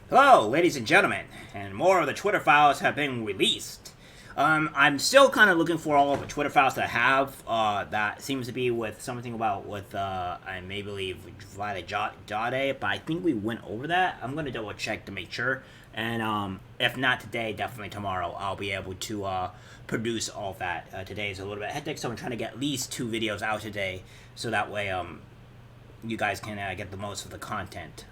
Hello, ladies and gentlemen, and more of the Twitter files have been released. I'm still kind of looking for all of the Twitter files that I have. That seems to be with something about with I may believe via Jade, but I think we went over that. I'm gonna double check to make sure, and if not today, definitely tomorrow. I'll be able to produce all of that. Today is a little bit hectic, so I'm trying to get at least 2 videos out today, so that way you guys can get the most of the content.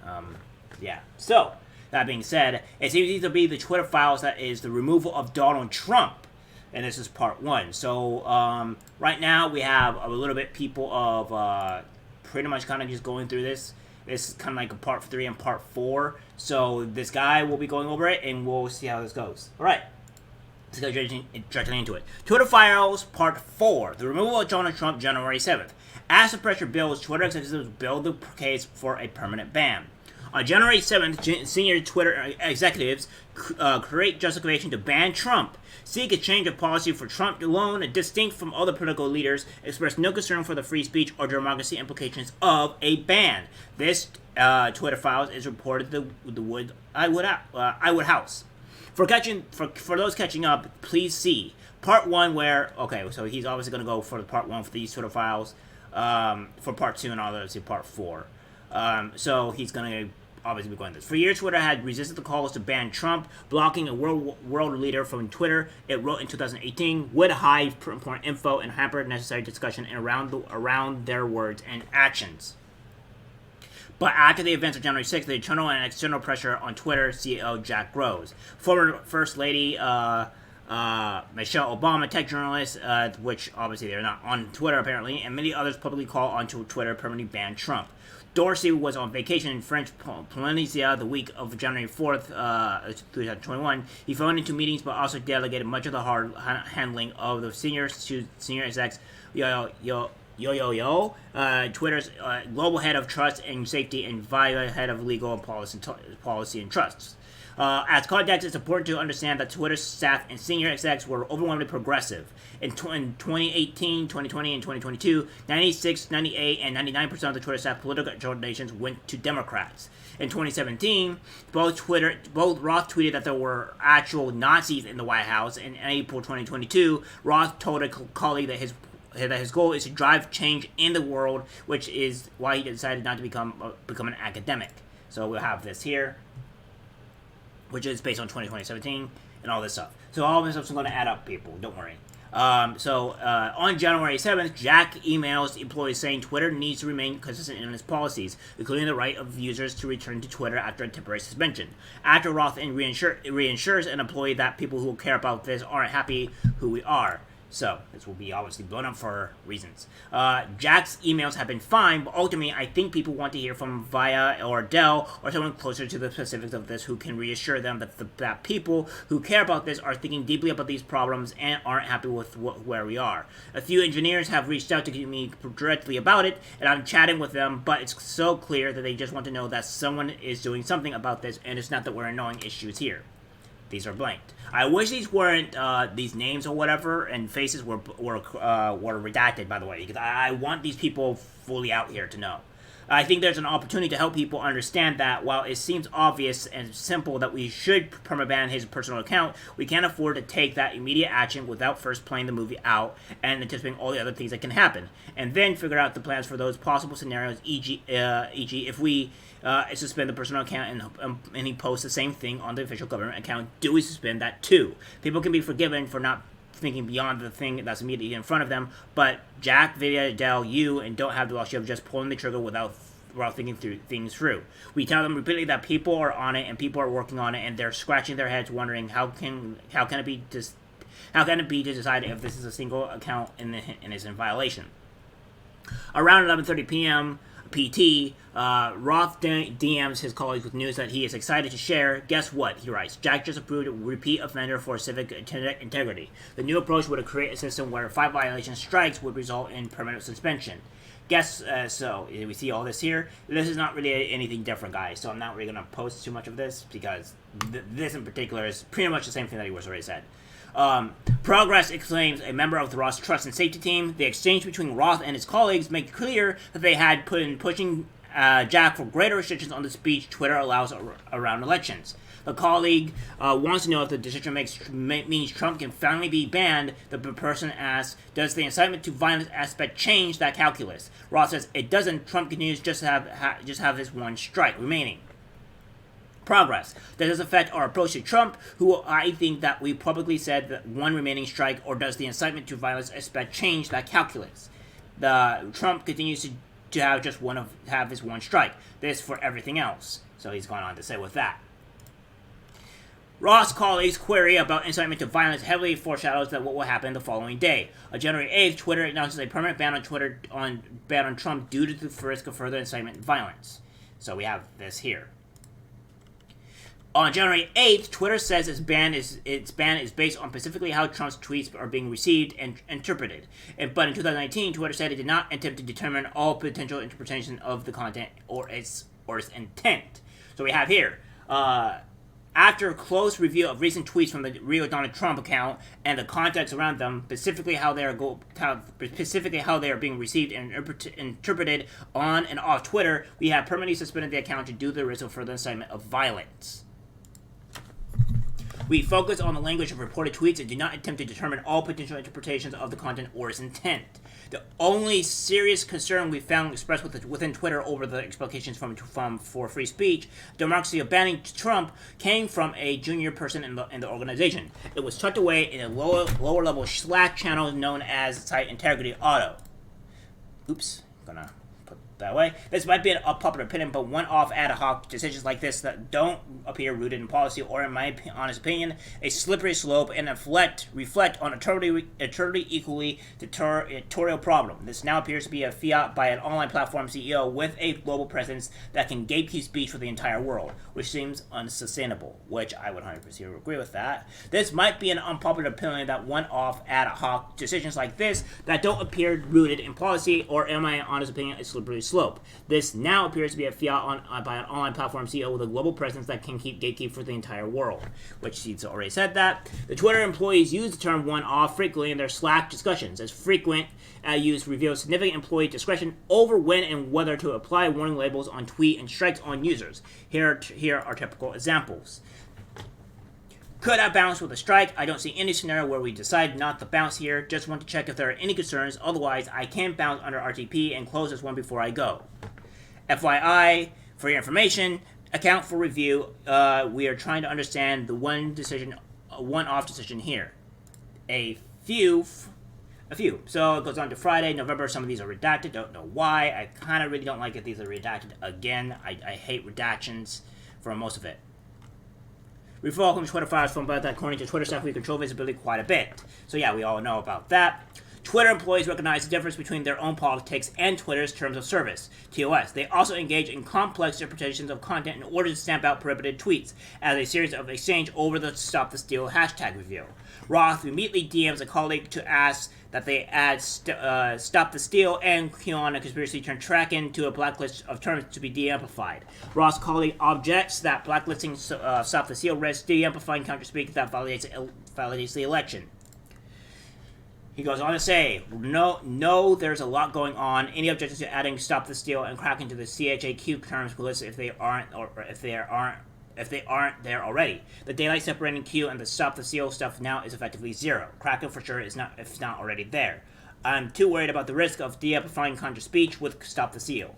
Yeah. So that being said, it seems to be the Twitter files that is the removal of Donald Trump, and this is part one. So right now we have a little bit people of pretty much kind of just going through this. This is kind of like a part 3 and part 4. So this guy will be going over it, and we'll see how this goes. All right. Let's go directly into it. Twitter Files Part 4. The removal of Donald Trump January 7th. As the pressure builds, Twitter executives build the case for a permanent ban. On January 7th, senior Twitter executives create justification to ban Trump, seek a change of policy for Trump alone, distinct from other political leaders, express no concern for the free speech or democracy implications of a ban. This Twitter Files is reported to the Iwood House. For those catching up, please see part 1 where, okay, so he's obviously going to go for the part 1 for these Twitter files, for part 2 and obviously part 4. So he's going to obviously be going this. For years, Twitter had resisted the calls to ban Trump, blocking a world leader from Twitter. It wrote in 2018 would hide important info and hamper necessary discussion around their words and actions. But after the events of January 6th, the internal and external pressure on Twitter, CEO Jack Rose, former First Lady Michelle Obama, tech journalists, which obviously they're not on Twitter apparently, and many others publicly call onto Twitter permanently ban Trump. Dorsey was on vacation in French Polynesia the week of January 4th, 2021. He phoned into meetings but also delegated much of the hard handling of the senior execs. Twitter's global head of trust and safety, and Via head of legal and policy and trusts. As context, it's important to understand that Twitter's staff and senior execs were overwhelmingly progressive. In 2018, 2020, and 2022, 96, 98, and 99% of the Twitter staff political donations went to Democrats. In 2017, both Roth tweeted that there were actual Nazis in the White House. In April 2022, Roth told a colleague that his goal is to drive change in the world, which is why he decided not to become an academic. So we'll have this here, which is based on 2017 and all this stuff. So all this stuff's going to add up, people. Don't worry. On January 7th, Jack emails employees saying Twitter needs to remain consistent in its policies, including the right of users to return to Twitter after a temporary suspension. After Roth reassures an employee that people who care about this aren't happy who we are. So, this will be obviously blown up for reasons. Jack's emails have been fine, but ultimately, I think people want to hear from Via or Dell or someone closer to the specifics of this who can reassure them that people who care about this are thinking deeply about these problems and aren't happy with where we are. A few engineers have reached out to me directly about it, and I'm chatting with them, but it's so clear that they just want to know that someone is doing something about this, and it's not that we're annoying issues here. These are blanked. I wish these weren't these names or whatever, and faces were redacted, by the way, because I want these people fully out here to know. I think there's an opportunity to help people understand that while it seems obvious and simple that we should permaban his personal account, we can't afford to take that immediate action without first playing the movie out and anticipating all the other things that can happen, and then figure out the plans for those possible scenarios, e.g. If we suspend the personal account and he posts the same thing on the official government account, do we suspend that too? People can be forgiven for not thinking beyond the thing that's immediately in front of them, but Jack, Vidya, Dell, and don't have the luxury of just pulling the trigger without thinking things through. We tell them repeatedly that people are on it and people are working on it, and they're scratching their heads wondering how can it be to decide if this is a single account and is in violation. Around 11:30 p.m. PT, Roth DMs his colleagues with news that he is excited to share. Guess what? He writes, Jack just approved a repeat offender for civic integrity. The new approach would create a system where 5 violation strikes would result in permanent suspension. So we see all this here. This is not really anything different, guys, so I'm not really going to post too much of this because this in particular is pretty much the same thing that he was already said. Progress exclaims a member of the Roth Trust and Safety Team. The exchange between Roth and his colleagues make clear that they had been pushing Jack, for greater restrictions on the speech Twitter allows around elections. The colleague wants to know if the decision means Trump can finally be banned. The person asks, does the incitement to violence aspect change that calculus? Roth says it doesn't. Trump continues just have this one strike remaining. Progress. Does this affect our approach to Trump, who I think that we publicly said that one remaining strike, or does the incitement to violence aspect change that calculus? The Trump continues to have his one strike. This for everything else. So he's gone on to say with that. Roth's colleague's query about incitement to violence heavily foreshadows that what will happen the following day. On January 8th, Twitter announces a permanent ban on Trump due to the risk of further incitement to violence. So we have this here. On January 8th, Twitter says its ban is based on specifically how Trump's tweets are being received and interpreted. But in 2019, Twitter said it did not attempt to determine all potential interpretation of the content or its intent. So we have here, after a close review of recent tweets from the real Donald Trump account and the context around them, specifically how they are being received and interpreted on and off Twitter, we have permanently suspended the account due to the risk of further incitement of violence. We focus on the language of reported tweets and do not attempt to determine all potential interpretations of the content or its intent. The only serious concern we found expressed within Twitter over the explications for free speech, democracy of banning Trump, came from a junior person in the organization. It was tucked away in a lower level Slack channel known as Site Integrity Auto. Oops, gonna put that way. This might be an unpopular opinion, but one-off ad hoc decisions like this that don't appear rooted in policy or, in my honest opinion, a slippery slope and reflect on a totally equally territorial problem. This now appears to be a fiat by an online platform CEO with a global presence that can gatekeep speech for the entire world, which seems unsustainable, which I would 100% agree with that. This might be an unpopular opinion that one-off ad hoc decisions like this that don't appear rooted in policy or, in my honest opinion, a slippery slope. This now appears to be a fiat by an online platform CEO with a global presence that can gatekeep for the entire world, which he's already said that. The Twitter employees use the term one-off frequently in their Slack discussions, as frequent use reveals significant employee discretion over when and whether to apply warning labels on tweet and strikes on users. Here are typical examples. Could I bounce with a strike? I don't see any scenario where we decide not to bounce here. Just want to check if there are any concerns. Otherwise, I can bounce under RTP and close this one before I go. FYI, for your information, account for review. We are trying to understand the one-off decision here. A few. So it goes on to Friday, November. Some of these are redacted. Don't know why. I kind of really don't like it. These are redacted again. I hate redactions for most of it. We welcome Twitter files from that according to Twitter staff, we control visibility quite a bit. So yeah, we all know about that. Twitter employees recognize the difference between their own politics and Twitter's terms of service, TOS. They also engage in complex interpretations of content in order to stamp out prohibited tweets, as a series of exchange over the Stop the Steal hashtag review. Roth immediately DMs a colleague to ask that they add Stop the Steal and QAnon conspiracy turn Kraken to a blacklist of terms to be de-amplified. Roth's colleague objects that blacklisting Stop the Steal risks de-amplifying counterspeak that validates the election. He goes on to say, no, there's a lot going on. Any objections to adding Stop the Steal and Kraken to the CHAQ terms list if they aren't there already. The daylight separating Q and the Stop the Steal stuff now is effectively zero. Kraken for sure is not, if not already there. I'm too worried about the risk of de-amplifying counter-speech with Stop the Steal.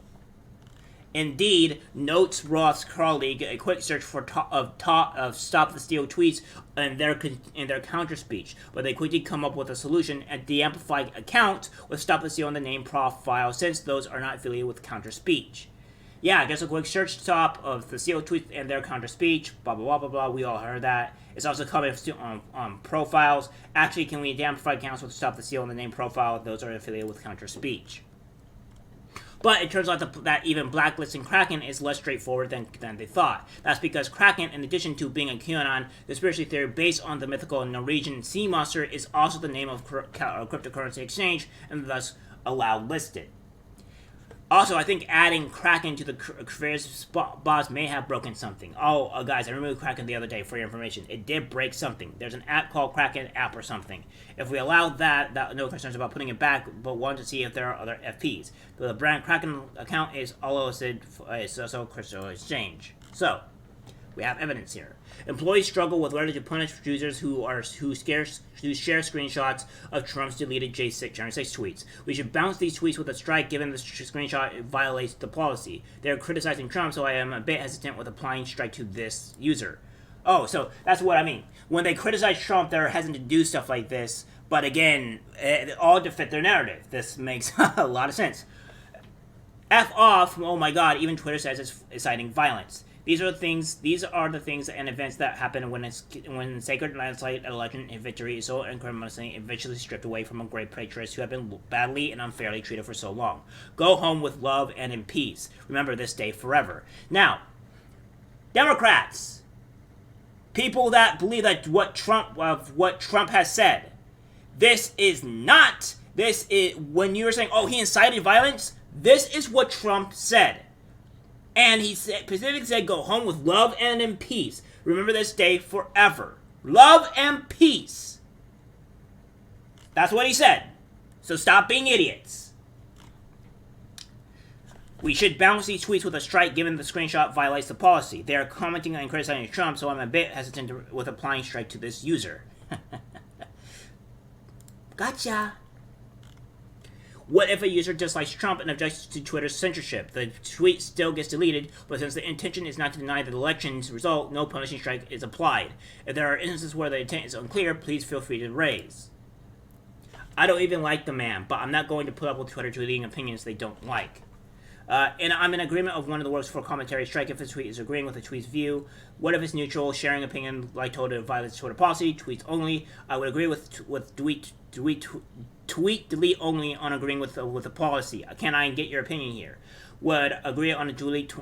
Indeed, notes Roth's colleague, a quick search of Stop the Steal tweets and their counter speech, but they quickly come up with a solution and de-amplify accounts with Stop the Steal in the name profile, since those are not affiliated with counter speech. Yeah, just a quick search top of the Steal tweets and their counter speech, blah blah blah blah blah. We all heard that. It's also coming on profiles. Actually, can we de-amplify accounts with Stop the Steal in the name profile? Those are affiliated with counter speech. But it turns out that even blacklisting Kraken is less straightforward than they thought. That's because Kraken, in addition to being a QAnon conspiracy theory based on the mythical Norwegian sea monster, is also the name of a cryptocurrency exchange and thus allowed listed. Also, I think adding Kraken to the various bots may have broken something. Oh, guys, I removed Kraken the other day for your information. It did break something. There's an app called Kraken app or something. If we allow that no concerns about putting it back, but want to see if there are other FPs. The brand Kraken account is also Crystal Exchange. So, we have evidence here. Employees struggle with whether to punish users who share screenshots of Trump's deleted January 6 tweets. We should bounce these tweets with a strike given the screenshot violates the policy. They are criticizing Trump, so I am a bit hesitant with applying strike to this user. Oh, so that's what I mean. When they criticize Trump, they're hesitant to do stuff like this. But again, all to fit their narrative. This makes a lot of sense. F off, oh my god, even Twitter says it's inciting violence. These are the things and events that happen when sacred landslide election and victory is so incrementally and viciously stripped away from a great patriots who have been badly and unfairly treated for so long. Go home with love and in peace. Remember this day forever. Now, Democrats, people that believe that what Trump has said, this is when you were saying, oh, he incited violence. This is what Trump said. And he specifically said, go home with love and in peace. Remember this day forever. Love and peace. That's what he said. So stop being idiots. We should bounce these tweets with a strike given the screenshot violates the policy. They are commenting and criticizing Trump, so I'm a bit hesitant with applying strike to this user. Gotcha. What if a user dislikes Trump and objects to Twitter's censorship? The tweet still gets deleted, but since the intention is not to deny the election's result, no punishing strike is applied. If there are instances where the intent is unclear, please feel free to raise. I don't even like the man, but I'm not going to put up with Twitter tweeting opinions they don't like. And I'm in agreement of one of the words for commentary strike if the tweet is agreeing with the tweet's view. What if it's neutral, sharing opinion like Twitter violates Twitter policy, tweets only? I would agree with tweet delete only on agreeing with the policy. Can I get your opinion here? Would agree on a delete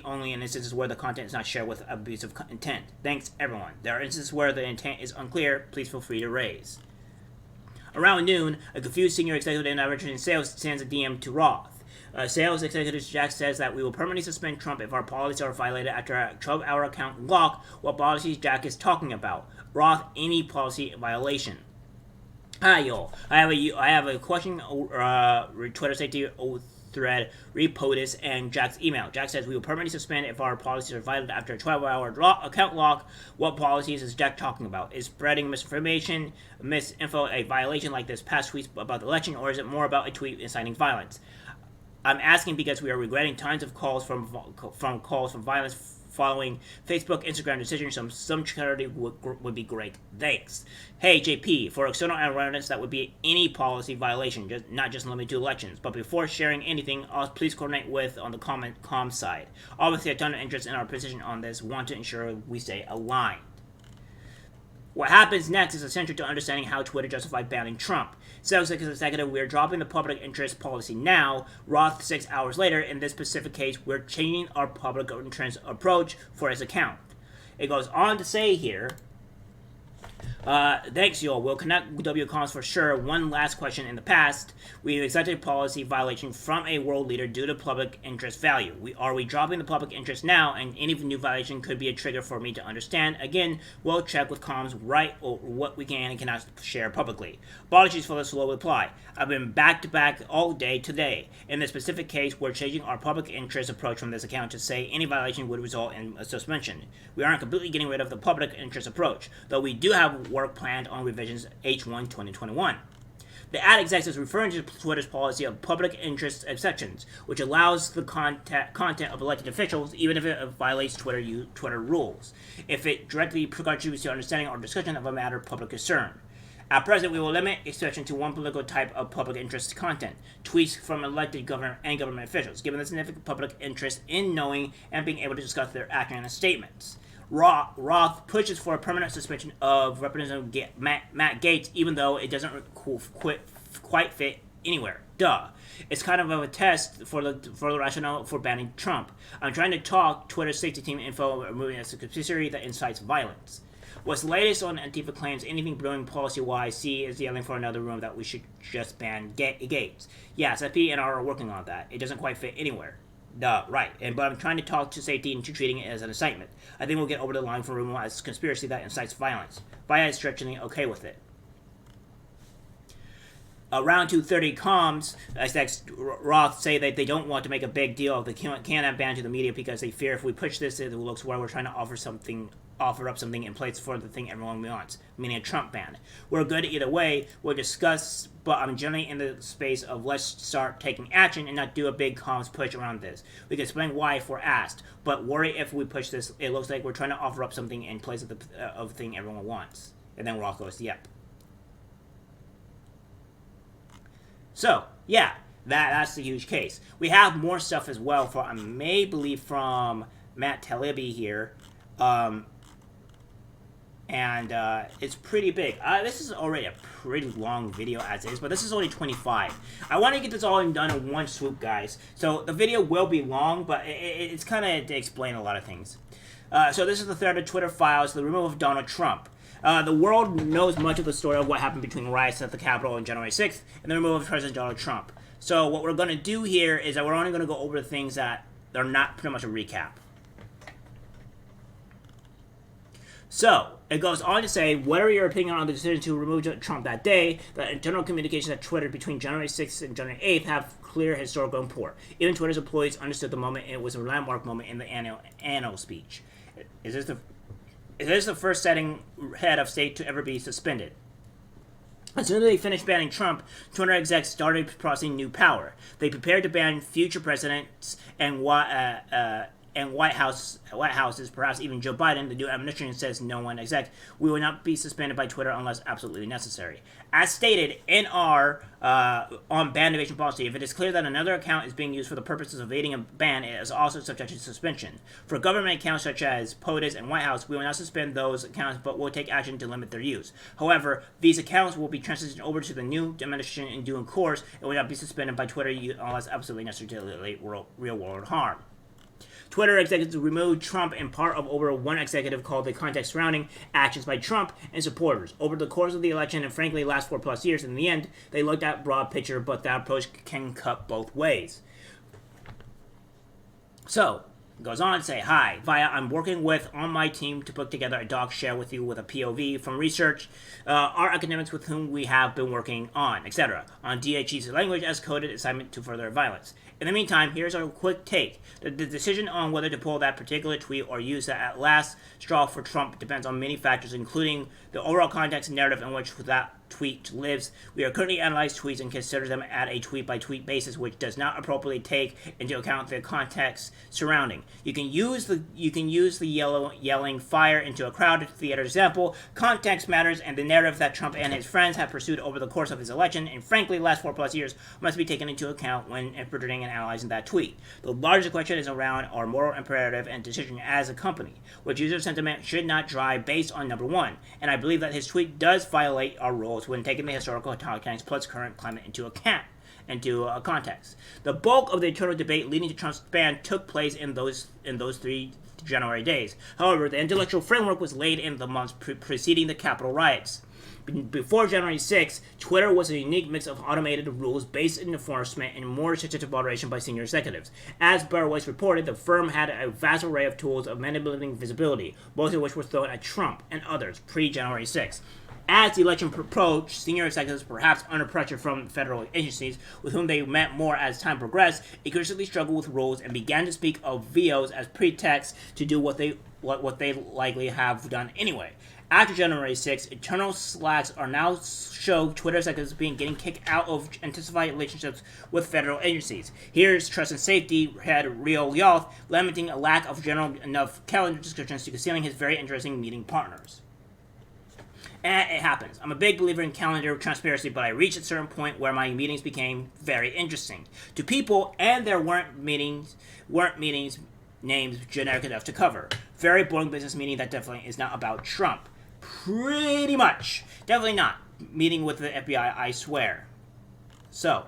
only in instances where the content is not shared with abusive intent. Thanks, everyone. There are instances where the intent is unclear. Please feel free to raise. Around noon, a confused senior executive in Everton Sales sends a DM to Roth. Sales executive Jack says that we will permanently suspend Trump if our policies are violated after a 12-hour account lock. What policies Jack is talking about? Roth, any policy violation. Hi, y'all. I have a question. Twitter safety thread, read POTUS, and Jack's email. Jack says we will permanently suspend if our policies are violated after a 12-hour account lock. What policies is Jack talking about? Is spreading misinformation, misinfo a violation like this past tweets about the election, or is it more about a tweet inciting violence? I'm asking because we are regretting tons of calls from violence following Facebook, Instagram decisions. Some clarity would be great. Thanks. Hey, JP, for external awareness, that would be any policy violation, not just limited to elections. But before sharing anything, please coordinate with on the comm side. Obviously, a ton of interest in our position on this. Want to ensure we stay aligned. What happens next is essential to understanding how Twitter justified banning Trump. Sales executive, we're dropping the public interest policy now. Roth 6 hours later. In this specific case, we're changing our public interest approach for his account. It goes on to say here, thanks, y'all. We'll connect with WComms for sure. One last question. In the past, we've accepted policy violation from a world leader due to public interest value. Are we dropping the public interest now? And any new violation could be a trigger for me to understand. Again, we'll check with comms right or what we can and cannot share publicly. Apologies for the slow reply. I've been back to back all day today. In this specific case, we're changing our public interest approach from this account to say any violation would result in a suspension. We aren't completely getting rid of the public interest approach, though we do have work planned on revisions H1 2021. The ad exec is referring to Twitter's policy of public interest exceptions, which allows the content of elected officials, even if it violates Twitter rules, if it directly contributes to understanding or discussion of a matter of public concern. At present, we will limit exception to one political type of public interest content, tweets from elected government and government officials, given the significant public interest in knowing and being able to discuss their actions and statements. Roth pushes for a permanent suspension of Representative Matt Gaetz, even though it doesn't quite fit anywhere. Duh. It's kind of a test for the rationale for banning Trump. I'm trying to talk Twitter's safety team info removing a subsidiary that incites violence. What's latest on Antifa claims anything brewing policy-wise? C is yelling for another room that we should just ban gays. Yes, FP and R are working on that. It doesn't quite fit anywhere. Duh, right. But I'm trying to talk to safety into treating it as an incitement. I think we'll get over the line from rumor as conspiracy that incites violence. Via is stretching okay with it. Around 2:30 comms, Roth say that they don't want to make a big deal of the Can-Am ban to the media because they fear if we push this, it looks where we're trying to offer up something in place for the thing everyone wants, meaning a Trump ban. We're good either way. We'll discuss, but I'm generally in the space of let's start taking action and not do a big comms push around this. We can explain why if we're asked, but worry if we push this, it looks like we're trying to offer up something in place of the thing everyone wants. And then Roth goes, yep. So, yeah, that's the huge case. We have more stuff as well for, I may believe, from Matt Taibbi here. It's pretty big. This is already a pretty long video as is, but this is only 25. I want to get this all done in one swoop, guys. So the video will be long, but it's kind of to explain a lot of things. So this is the thread of Twitter files, the removal of Donald Trump. The world knows much of the story of what happened between riots at the Capitol on January 6th and the removal of President Donald Trump. So what we're going to do here is that we're only going to go over the things that are not pretty much a recap. So, it goes on to say, what are your opinion on the decision to remove Trump that day? The internal communications at Twitter between January 6th and January 8th have clear historical import. Even Twitter's employees understood the moment. It was a landmark moment in the annual speech. Is this the first sitting head of state to ever be suspended? As soon as they finished banning Trump, Twitter execs started processing new power. They prepared to ban future presidents and White Houses, perhaps even Joe Biden. The new administration says no one exec. We will not be suspended by Twitter unless absolutely necessary. As stated in our on ban evasion policy, if it is clear that another account is being used for the purposes of evading a ban, it is also subject to suspension. For government accounts such as POTUS and White House, we will not suspend those accounts, but will take action to limit their use. However, these accounts will be transitioned over to the new administration in due course and will not be suspended by Twitter unless absolutely necessary to eliminate real-world harm. Twitter executives removed Trump in part of over one executive called the context surrounding actions by Trump and supporters. Over the course of the election and frankly last 4+ years, in the end, they looked at broad picture, but that approach can cut both ways. So, goes on to say, hi, Via, I'm working on my team to put together a doc share with you with a POV from research, our academics with whom we have been working on, etc. On DHE's language as coded assignment to further violence. In the meantime, here's our quick take. The decision on whether to pull that particular tweet or use that at last straw for Trump depends on many factors, including the overall context and narrative in which that tweet lives. We are currently analyzing tweets and consider them at a tweet-by-tweet basis, which does not appropriately take into account the context surrounding. You can use the yelling fire into a crowded theater example. Context matters, and the narrative that Trump and his friends have pursued over the course of his election, and frankly, last 4+ years, must be taken into account when interpreting and analyzing that tweet. The larger question is around our moral imperative and decision as a company, which user sentiment should not drive based on number one. And I believe that his tweet does violate our rules when taking the historical context plus current climate into context. The bulk of the internal debate leading to Trump's ban took place in those 3 January days. However, the intellectual framework was laid in the months preceding the Capitol riots. Before January 6th, Twitter was a unique mix of automated rules-based enforcement and more restrictive moderation by senior executives. As Burweiss reported, the firm had a vast array of tools of manipulating visibility, most of which were thrown at Trump and others pre-January 6th. As the election approached, senior executives, perhaps under pressure from federal agencies with whom they met more as time progressed, increasingly struggled with rules and began to speak of VOs as pretext to do what they likely have done anyway. After January 6th, internal slacks are now show Twitter executives getting kicked out of intensified relationships with federal agencies. Here's Trust and Safety head Real Yoth lamenting a lack of general enough calendar descriptions to concealing his very interesting meeting partners. And it happens. I'm a big believer in calendar transparency, but I reached a certain point where my meetings became very interesting to people, and there weren't meetings names generic enough to cover. Very boring business meeting that definitely is not about Trump. Pretty much. Definitely not. Meeting with the FBI, I swear. So,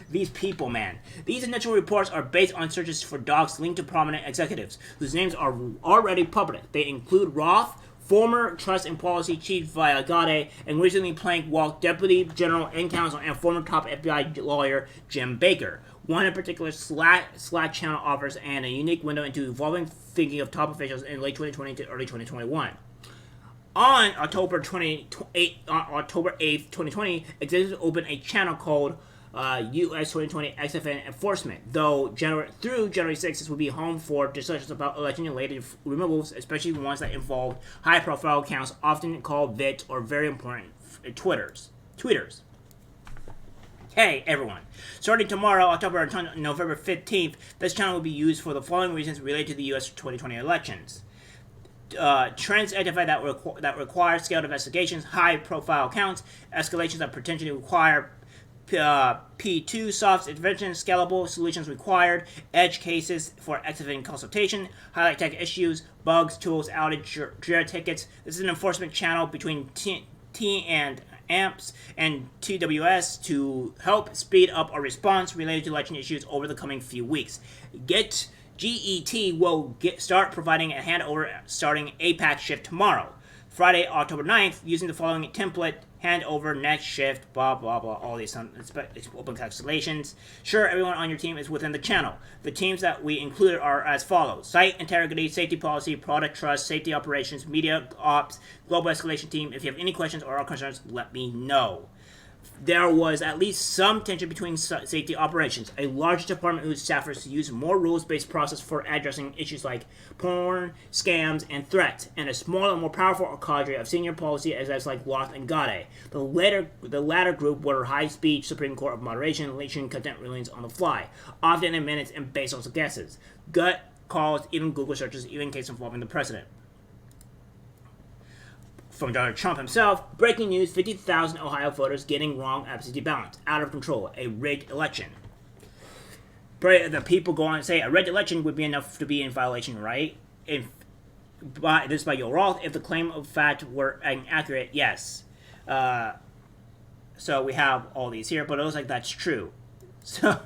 these people, man. These initial reports are based on searches for docs linked to prominent executives, whose names are already public. They include Roth, former Trust and Policy Chief Violet Gade, and recently Plank walked Deputy General and Counsel and former top FBI lawyer Jim Baker. One in particular, Slack channel offers a unique window into evolving thinking of top officials in late 2020 to early 2021. On October 8th, 2020, executives opened a channel called US 2020 XFN Enforcement, through January 6th, this will be home for discussions about election-related removals, especially ones that involve high-profile accounts, often called VITs or very important tweeters. Hey everyone, starting tomorrow, November 15th, this channel will be used for the following reasons related to the US 2020 elections. Trends identified that require scaled investigations, high-profile accounts, escalations that potentially require P2 soft intervention, scalable solutions required, edge cases for XFN consultation, highlight tech issues, bugs, tools, outage, JIRA tickets. This is an enforcement channel between T and AMPS and TWS to help speed up our response related to election issues over the coming few weeks. GET will start providing a handover starting APAC shift tomorrow. Friday, October 9th, using the following template, handover, next shift, blah, blah, blah, all these open calculations. Sure, everyone on your team is within the channel. The teams that we included are as follows: Site Integrity, Safety Policy, Product Trust, Safety Operations, Media Ops, Global Escalation Team. If you have any questions or concerns, let me know. There was at least some tension between safety operations, a large department whose staffers use more rules-based process for addressing issues like porn, scams, and threats, and a smaller, more powerful cadre of senior policy executives like Roth and Gade. The latter group were high-speed Supreme Court of moderation, leashing content rulings on the fly, often in minutes and based on guesses. Gut calls, even Google searches, even in case involving the president. From Donald Trump himself, breaking news: 50,000 Ohio voters getting wrong absentee ballots. Out of control. A rigged election. The people go on and say a rigged election would be enough to be in violation, right? This is by Joel Roth. If the claim of fact were inaccurate, yes. So we have all these here, but it looks like that's true. So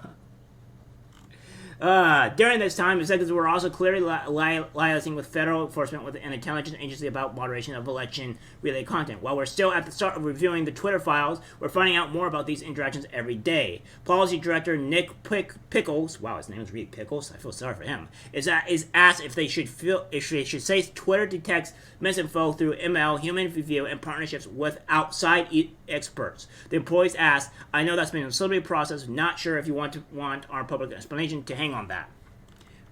during this time, executives were also clearly liaising with federal enforcement with an intelligence agency about moderation of election-related content. While we're still at the start of reviewing the Twitter files, we're finding out more about these interactions every day. Policy Director Nick Pickles, wow, his name is really Pickles, I feel sorry for him, is asked if they should say Twitter detects misinfo through ML, human review, and partnerships with outside experts. The employees asked, I know that's been a slippery process, not sure if you want our public explanation to hang on that.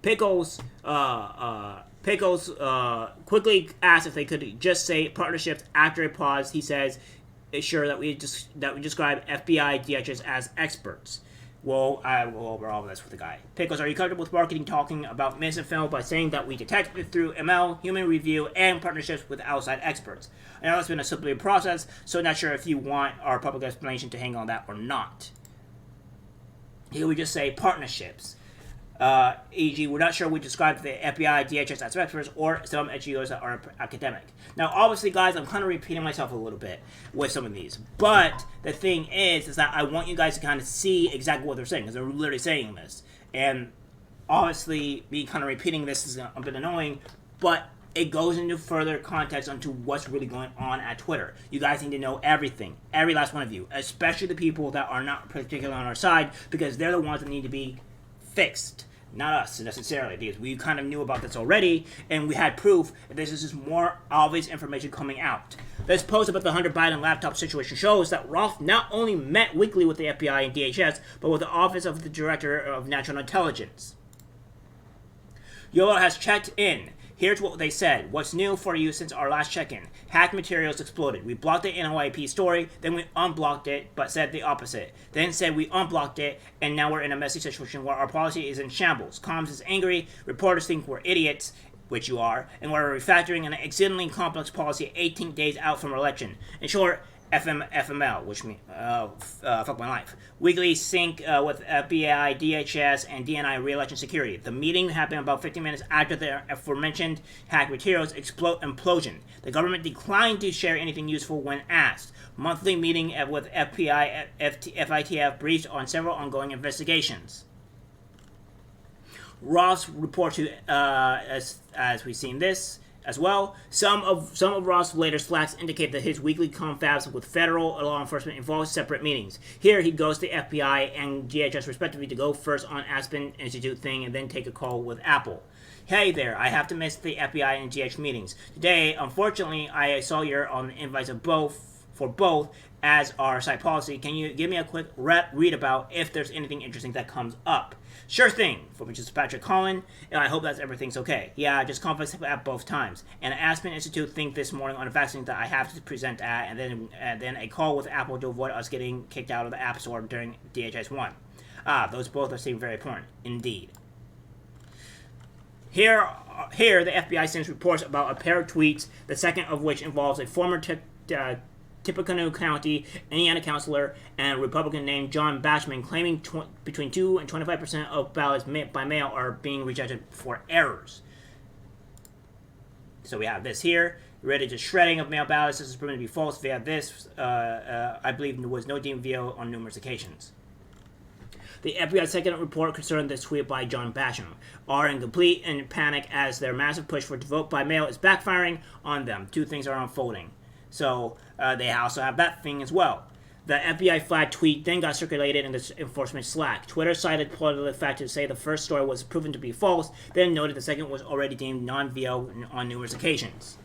Pickles quickly asked if they could just say partnerships. After a pause, he says, sure, that we describe FBI DHS as experts. Well, I will go over all of this with the guy. Pickles, are you comfortable with marketing talking about misinfo by saying that we detect it through ML, human review, and partnerships with outside experts? I know it's been a slippery process, so not sure if you want our public explanation to hang on that or not. Here we just say partnerships. E.g., we're not sure we describe the FBI, DHS as experts, or some NGOs that are academic. Now, obviously, guys, I'm kind of repeating myself a little bit with some of these. But the thing is that I want you guys to kind of see exactly what they're saying, because they're literally saying this. And obviously, me kind of repeating this is a bit annoying, but it goes into further context onto what's really going on at Twitter. You guys need to know everything, every last one of you, especially the people that are not particularly on our side, because they're the ones that need to be fixed. Not us necessarily, because we kind of knew about this already, and we had proof that this is just more obvious information coming out. This post about the Hunter Biden laptop situation shows that Roth not only met weekly with the FBI and DHS, but with the Office of the Director of National Intelligence. Yola has checked in. Here's what they said. What's new for you since our last check-in? Hacked materials exploded. We blocked the NYPD story, then we unblocked it, but said the opposite. Then said we unblocked it, and now we're in a messy situation where our policy is in shambles. Comms is angry, reporters think we're idiots, which you are, and we're refactoring an exceedingly complex policy 18 days out from our election. In short, FML, which means fuck my life. Weekly sync with FBI, DHS, and DNI re-election security. The meeting happened about 15 minutes after the aforementioned hacked materials implosion. The government declined to share anything useful when asked. Monthly meeting with FBI, FITF briefed on several ongoing investigations. Ross report to, as we've seen this, As well, some of Ross' later slacks indicate that his weekly confabs with federal law enforcement involves separate meetings. Here, he goes to FBI and DHS respectively to go first on Aspen Institute thing and then take a call with Apple. Hey there, I have to miss the FBI and GH meetings. Today, unfortunately, I saw you're on the invites of both as our site policy. Can you give me a quick read about if there's anything interesting that comes up? Sure thing, from Mr. Patrick Collin, and I hope that everything's okay. Yeah, just conflicts at both times. And Aspen Institute think this morning on a vaccine that I have to present at, and then a call with Apple to avoid us getting kicked out of the App Store during DHS 1. Those both seem very important, indeed. Here, the FBI sends reports about a pair of tweets, the second of which involves a former Tippecanoe County, Indiana councilor and Republican named John Bachman claiming between 2 and 25% of ballots by mail are being rejected for errors. So we have this here. Related to shredding of mail ballots, this is proven to be false. Via this, I believe there was no deemed veto on numerous occasions. The FBI's second report concerning this tweet by John Basham are in complete and panic as their massive push for vote by mail is backfiring on them. Two things are unfolding. So they also have that thing as well. The FBI flagged tweet then got circulated in the enforcement Slack. Twitter cited the fact to say the first story was proven to be false, then noted the second was already deemed non-veto on numerous occasions.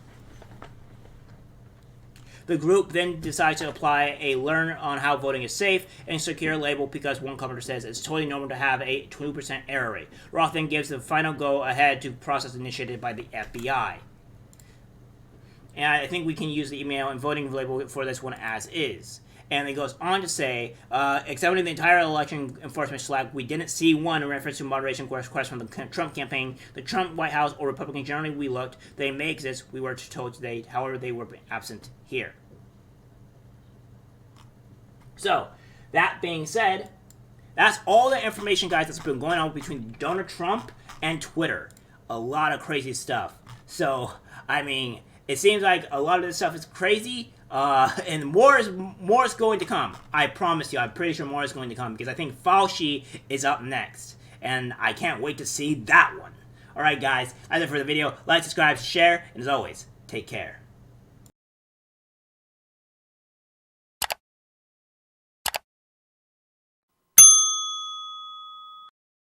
The group then decides to apply a learn on how voting is safe and secure label because one commenter says it's totally normal to have a 2% error rate. Roth then gives the final go ahead to process initiated by the FBI. And I think we can use the email and voting label for this one as is. And it goes on to say, examining the entire election enforcement Slack, we didn't see one in reference to moderation requests from the Trump campaign, the Trump White House, or Republican generally. We looked. They may exist. We were told today. However, they were absent here. So, that being said, that's all the information, guys, that's been going on between Donald Trump and Twitter. A lot of crazy stuff. So, I mean, it seems like a lot of this stuff is crazy, and more is going to come. I promise you, I'm pretty sure more is going to come, because I think Fauci is up next, and I can't wait to see that one. Alright guys, that's it for the video. Like, subscribe, share, and as always, take care.